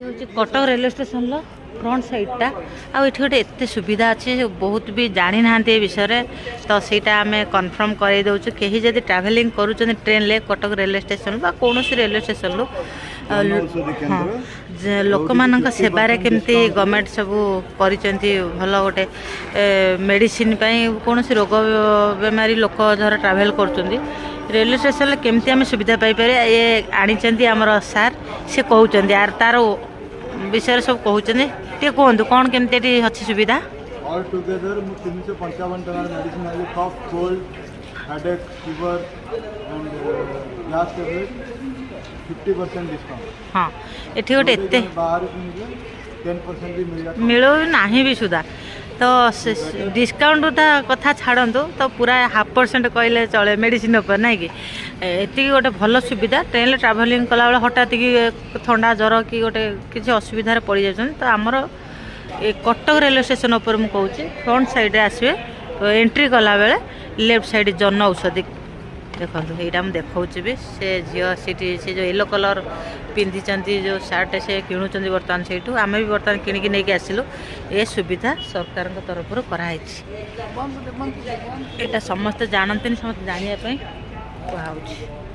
Cuttack railway station front साइडटा आठ गोटे एत सुविधा अच्छे बहुत भी जानी ना विषय तो सहीटा आम कन्फर्म कर दौचु कहीं जब ट्रावेलिंग करुँच ट्रेन ले कटक रेलवे स्टेशन बा कौन रेलवे स्टेशन लोक मान सेवारे केमती गवर्नमेंट सब कर भल गोटे मेडिसिन कौन रोग बेमारी लोक धर ट्रावेल कर रेलवे स्टेशन केमती आम सुविधा पाइपर ये आनी आमर सार से कहते यार तार विषय सब कहते कहतु कौन केमती अच्छी सुविधा ऑल टुगेदर 355 टका मेडिसिन आली cough cold headache fever and last tablet 50% discount. हाँ एठी गोटे एते बाहर 10% भी मिलो नाही भी सुधा तो डिस्काउंट कथा छाड़ू तो पूरा 0.5% कहले चले मेडिसिन उपर ना कि एति गोटे भल सुविधा ट्रेन ट्रावेलिंग कला बेले हठात कि ठंडा ज्वर कि गोटे किसी असुविधा पड़ जाए तो आमर कटक रेलवे स्टेशन उपर मु कहूँ फ्रंट साइड आसवे तो एंट्री कला बेले लेफ्ट साइड जन औषधि देखो यहाँ मुझे देखा भी से झी से जो येलो कलर पिंधि जो सार्ट से किणुंट बर्तमान से आम भी बर्तमान किणिकी नहीं आसिलु ये सुविधा सरकार तरफ कराई यहाँ समस्ते जानते समस्त जानापी कहुच्छी।